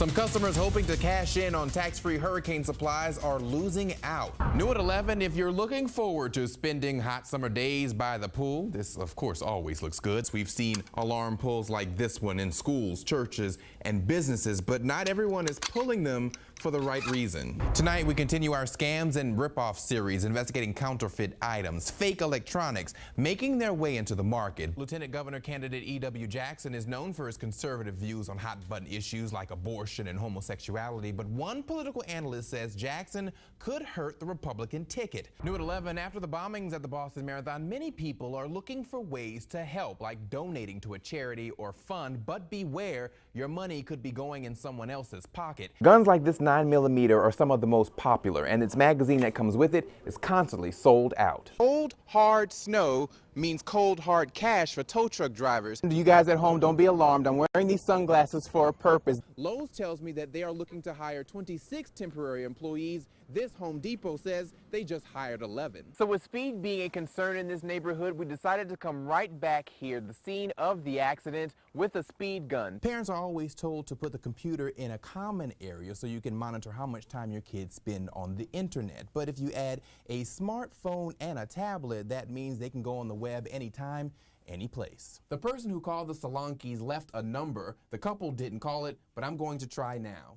Some customers hoping to cash in on tax-free hurricane supplies are losing out. New at 11, if you're looking forward to spending hot summer days by the pool, this of course always looks good. We've seen alarm pulls like this one in schools, churches, and businesses, but not everyone is pulling them for the right reason. Tonight, we continue our scams and ripoff series, investigating counterfeit items, fake electronics, making their way into the market. Lieutenant Governor candidate E.W. Jackson is known for his conservative views on hot-button issues like abortion and homosexuality, but one political analyst says Jackson could hurt the Republican ticket. New at 11, after the bombings at the Boston Marathon, many people are looking for ways to help, like donating to a charity or fund, but beware, your money could be going in someone else's pocket. Guns like this 9mm are some of the most popular, and its magazine that comes with it is constantly sold out. Cold, hard snow means cold, hard cash for tow truck drivers. You guys at home, don't be alarmed. I'm wearing these sunglasses for a purpose. Lowe's tells me that they are looking to hire 26 temporary employees. This Home Depot says they just hired 11. So with speed being a concern in this neighborhood, we decided to come right back here, the scene of the accident, with a speed gun. Parents are always told to put the computer in a common area so you can monitor how much time your kids spend on the internet. But if you add a smartphone and a tablet, that means they can go on the web anytime, any place. The person who called the Solonkis left a number. The couple didn't call it, but I'm going to try now.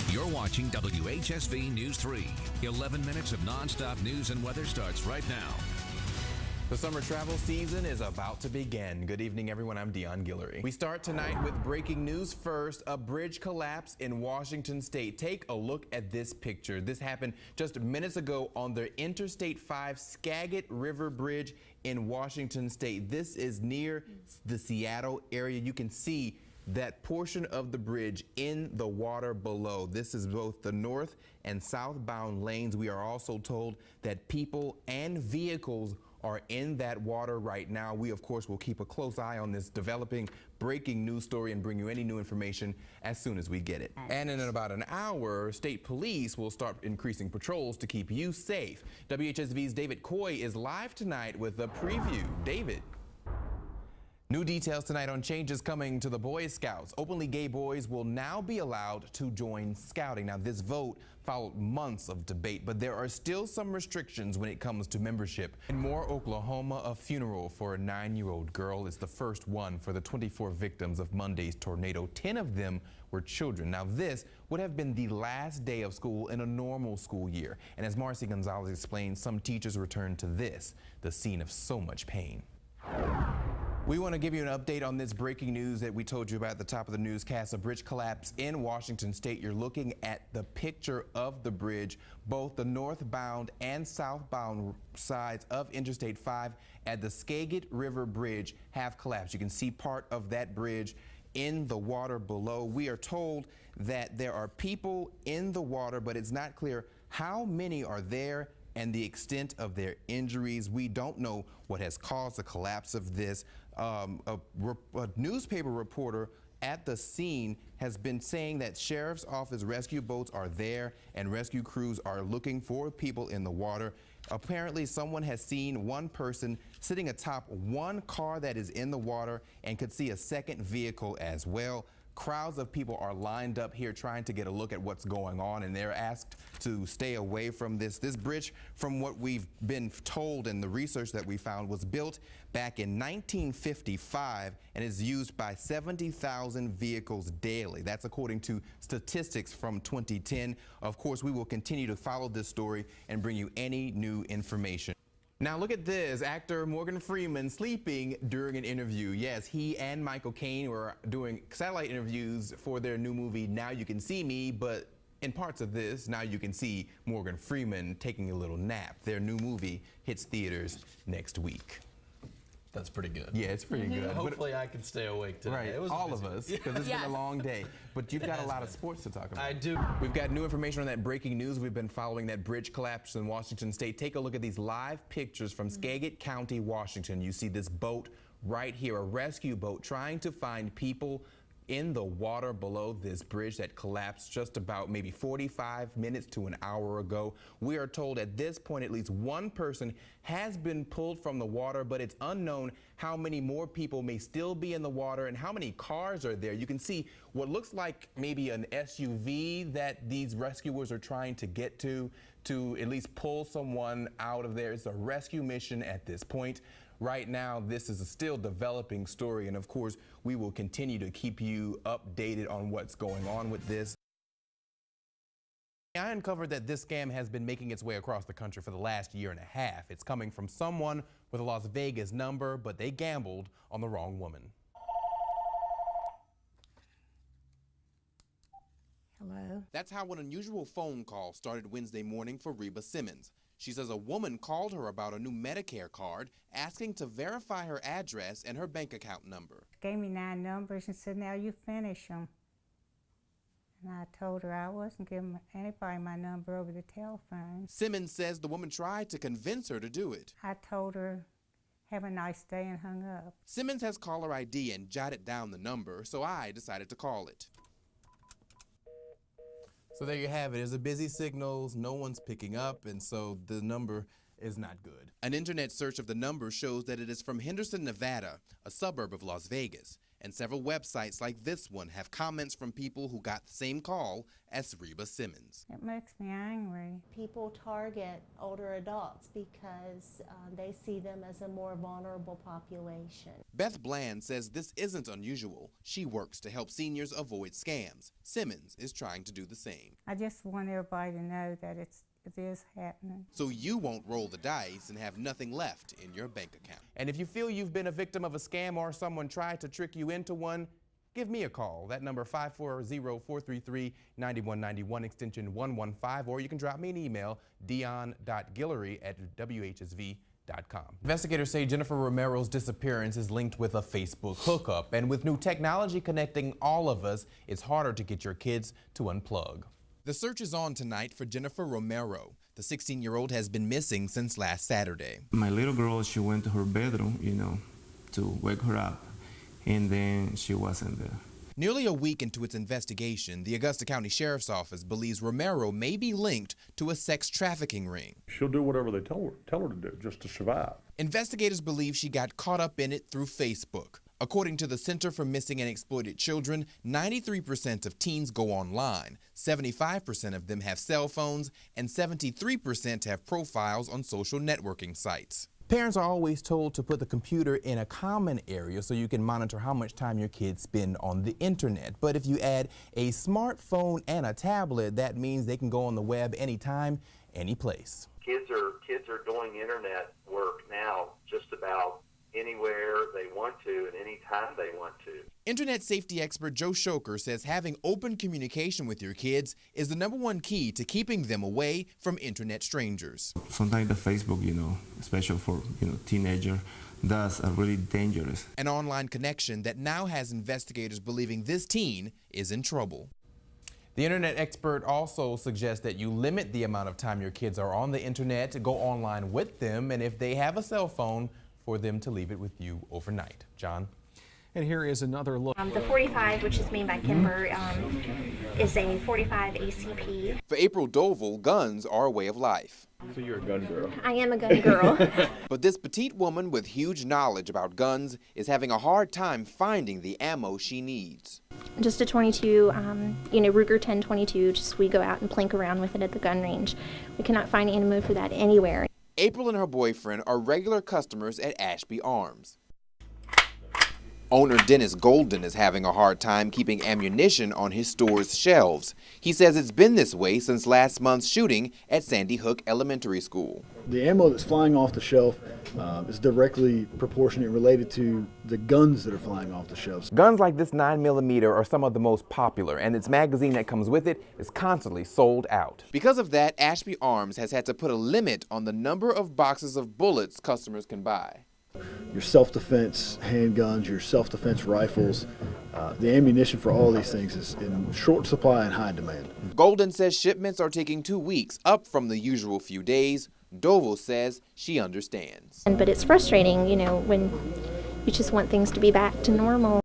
You're watching WHSV News 3. 11 minutes of nonstop news and weather starts right now. The summer travel season is about to begin. Good evening, everyone. I'm Deon Guillory. We start tonight with breaking news first. A bridge collapse in Washington State. Take a look at this picture. This happened just minutes ago on the Interstate 5 Skagit River Bridge in Washington State. This is near the Seattle area. You can see that portion of the bridge in the water below. This is both the north and southbound lanes. We are also told that people and vehicles are in that water right now. We, of course, will keep a close eye on this developing breaking news story and bring you any new information as soon as we get it. And in about an hour, state police will start increasing patrols to keep you safe. WHSV's David Coy is live tonight with a preview. David. New details tonight on changes coming to the Boy Scouts. Openly gay boys will now be allowed to join scouting. Now, this vote followed months of debate, but there are still some restrictions when it comes to membership. In Moore, Oklahoma, a funeral for a 9-year-old girl is the first one for the 24 victims of Monday's tornado. 10 of them were children. Now, this would have been the last day of school in a normal school year. And as Marcy Gonzalez explained, some teachers returned to this, the scene of so much pain. We want to give you an update on this breaking news that we told you about at the top of the newscast. A bridge collapse in Washington State. You're looking at the picture of the bridge. Both the northbound and southbound sides of Interstate 5 at the Skagit River Bridge have collapsed. You can see part of that bridge in the water below. We are told that there are people in the water, but it's not clear how many are there and the extent of their injuries. We don't know what has caused the collapse of this. A newspaper reporter at the scene has been saying that sheriff's office rescue boats are there and rescue crews are looking for people in the water. Apparently, someone has seen one person sitting atop one car that is in the water and could see a second vehicle as well. Crowds of people are lined up here trying to get a look at what's going on, and they're asked to stay away from this. This bridge, from what we've been told and the research that we found, was built back in 1955 and is used by 70,000 vehicles daily. That's according to statistics from 2010. Of course, we will continue to follow this story and bring you any new information. Now look at this, actor Morgan Freeman sleeping during an interview. Yes, he and Michael Caine were doing satellite interviews for their new movie, Now You Can See Me, but in parts of this, now you can see Morgan Freeman taking a little nap. Their new movie hits theaters next week. That's pretty good. Yeah, it's pretty good. Hopefully I can stay awake today. Right, It was all busy. of us, because it's been a long day. But you've got a lot of sports to talk about. I do. We've got new information on that breaking news. We've been following that bridge collapse in Washington State. Take a look at these live pictures from Skagit County, Washington. You see this boat right here, a rescue boat trying to find people in the water below this bridge that collapsed just about maybe 45 minutes to an hour ago. We are told at this point at least one person has been pulled from the water, but it's unknown how many more people may still be in the water and how many cars are there. You can see what looks like maybe an SUV that these rescuers are trying to get to at least pull someone out of there. It's a rescue mission at this point. Right now, this is a still developing story, and of course, we will continue to keep you updated on what's going on with this. I uncovered that this scam has been making its way across the country for the last year and a half. It's coming from someone with a Las Vegas number, but they gambled on the wrong woman. Hello? That's how an unusual phone call started Wednesday morning for Reba Simmons. She says a woman called her about a new Medicare card, asking to verify her address and her bank account number. Gave me 9 numbers and said, now you finish them. And I told her I wasn't giving anybody my number over the telephone. Simmons says the woman tried to convince her to do it. I told her, have a nice day, and hung up. Simmons has caller ID and jotted down the number, so I decided to call it. So there you have it. There's a busy signals, no one's picking up, and so the number is not good. An internet search of the number shows that it is from Henderson, Nevada, a suburb of Las Vegas. And several websites like this one have comments from people who got the same call as Reba Simmons. It makes me angry. People target older adults because they see them as a more vulnerable population. Beth Bland says this isn't unusual. She works to help seniors avoid scams. Simmons is trying to do the same. I just want everybody to know that it is happening. So you won't roll the dice and have nothing left in your bank account. And if you feel you've been a victim of a scam or someone tried to trick you into one, give me a call. That number 540-433-9191, extension 115, or you can drop me an email, deon.guillory@whsv.com. Investigators say Jennifer Romero's disappearance is linked with a Facebook hookup, and with new technology connecting all of us, it's harder to get your kids to unplug. The search is on tonight for Jennifer Romero. The 16-year-old has been missing since last Saturday. My little girl, she went to her bedroom, to wake her up, and then she wasn't there. Nearly a week into its investigation, the Augusta County Sheriff's Office believes Romero may be linked to a sex trafficking ring. She'll do whatever they tell her to do just to survive. Investigators believe she got caught up in it through Facebook. According to the Center for Missing and Exploited Children, 93% of teens go online, 75% of them have cell phones, and 73% have profiles on social networking sites. Parents are always told to put the computer in a common area so you can monitor how much time your kids spend on the internet. But if you add a smartphone and a tablet, that means they can go on the web anytime, any place. Kids are doing internet work now just about anywhere they want to and anytime they want to. Internet safety expert Joe Shoker says having open communication with your kids is the #1 key to keeping them away from internet strangers. Sometimes the Facebook, especially for, teenager, that's really dangerous. An online connection that now has investigators believing this teen is in trouble. The internet expert also suggests that you limit the amount of time your kids are on the internet, to go online with them, and if they have a cell phone, for them to leave it with you overnight. John? And here is another look. The 45, which is made by Kimber, is a 45 ACP. For April Dovell, guns are a way of life. So you're a gun girl. I am a gun girl. But this petite woman with huge knowledge about guns is having a hard time finding the ammo she needs. Just a 22, Ruger 1022, just we go out and plink around with it at the gun range. We cannot find ammo for that anywhere. April and her boyfriend are regular customers at Ashby Arms. Owner Dennis Golden is having a hard time keeping ammunition on his store's shelves. He says it's been this way since last month's shooting at Sandy Hook Elementary School. The ammo that's flying off the shelf is directly proportionate related to the guns that are flying off the shelves. Guns like this 9mm are some of the most popular, and its magazine that comes with it is constantly sold out. Because of that, Ashby Arms has had to put a limit on the number of boxes of bullets customers can buy. Your self-defense handguns, your self-defense rifles, the ammunition for all these things is in short supply and high demand. Golden says shipments are taking 2 weeks, up from the usual few days. Dovell says she understands. But it's frustrating, when you just want things to be back to normal.